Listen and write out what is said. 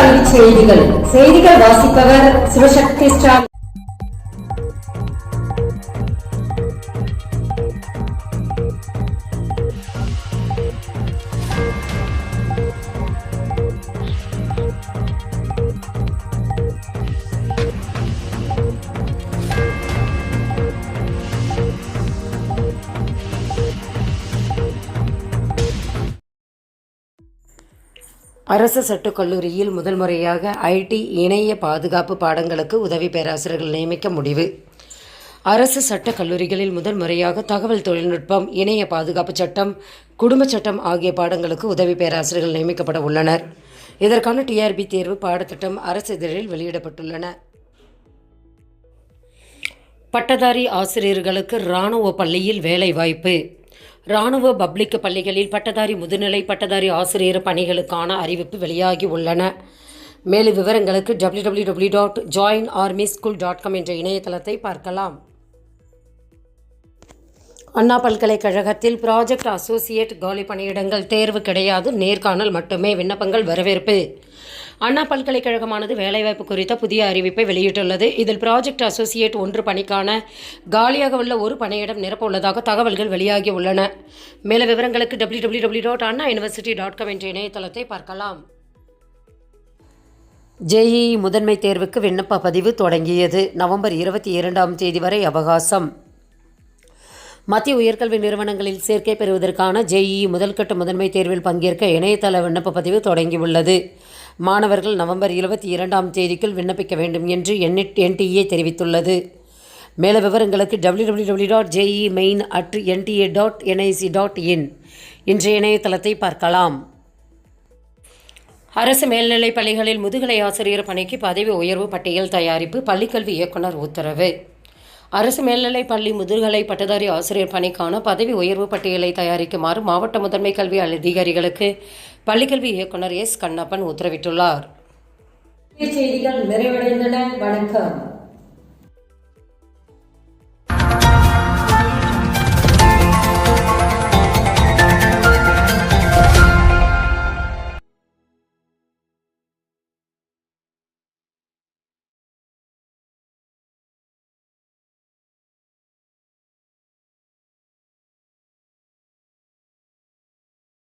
கல்வி செய்திகள் வாசிப்பவர் சிவசக்தி ஸ்டார். அரசு சட்டக் கல்லூரியில் முதல் முறையாக ஐடி இணைய பாதுகாப்பு பாடங்களுக்கு உதவி பேராசிரியர்கள் நியமிக்க முடிவு. அரசு சட்டக் கல்லூரிகளில் முதல் முறையாக தகவல் தொழில்நுட்பம், இணைய பாதுகாப்பு சட்டம், குடும்ப சட்டம் ஆகிய பாடங்களுக்கு உதவி பேராசிரியர்கள் நியமிக்கப்பட உள்ளனர். இதற்கான டிஆர்பி தேர்வு பாடத்திட்டம் அரசு இதழில் வெளியிடப்பட்டுள்ளன. பட்டதாரி ஆசிரியர்களுக்கு இராணுவ பள்ளியில் வேலைவாய்ப்பு. இராணுவ பப்ளிக் பள்ளிகளில் பட்டதாரி, முதுநிலை பட்டதாரி ஆசிரியர் பணிகளுக்கான அறிவிப்பு வெளியாகி உள்ளன. மேலும் விவரங்களுக்கு www.joinarmyschool.com என்ற இணையதளத்தை பார்க்கலாம். அண்ணா பல்கலைக்கழகத்தில் ப்ராஜெக்ட் அசோசியேட் காலி பணியிடங்கள் தேர்வு கிடையாது, நேர்காணல் மட்டுமே, விண்ணப்பங்கள் வரவேற்பு. அண்ணா பல்கலைக்கழகமானது வேலைவாய்ப்பு குறித்த புதிய அறிவிப்பை வெளியிட்டுள்ளது. இதில் ப்ராஜெக்ட் அசோசியேட் 1 பணிக்கான காலியாக உள்ள ஒரு பணியிடம் நிரப்ப உள்ளதாக தகவல்கள் வெளியாகி உள்ளன. மேலும் விவரங்களுக்கு www.annauniversity.com என்ற இணையதளத்தை பார்க்கலாம். ஜேஇஇ முதன்மை தேர்வுக்கு விண்ணப்ப பதிவு தொடங்கியது. நவம்பர் 22ஆம் தேதி வரை அவகாசம். மத்திய உயர்கல்வி நிறுவனங்களில் சேர்க்கை பெறுவதற்கான ஜேஇஇ முதல்கட்ட முதன்மை தேர்வில் பங்கேற்க இணையதள விண்ணப்ப பதிவு தொடங்கியுள்ளது. மாணவர்கள் நவம்பர் 22ஆம் தேதிக்குள் விண்ணப்பிக்க வேண்டும் என்று NTA தெரிவித்துள்ளது. மேல விவரங்களுக்கு www.jemain@nta.nic.in என்ற இணையதளத்தை பார்க்கலாம். அரசு மேல்நிலைப் பள்ளிகளில் முதுகலை ஆசிரியர் பணிக்கு பதவி உயர்வு பட்டியல் தயாரிப்பு. பள்ளிக்கல்வி இயக்குனர் உத்தரவு. அரசு மேல்நிலைப் பள்ளி முதுகலை பட்டதாரி ஆசிரியர் பணிக்கான பதவி உயர்வு பட்டியலை தயாரிக்குமாறு மாவட்ட முதன்மை கல்வி அதிகாரிகளுக்கு பள்ளிக்கல்வி இயக்குனர் S. கண்ணப்பன் உத்தரவிட்டுள்ளார். செய்திகள் நிறைவடைந்தன. வணக்கம்.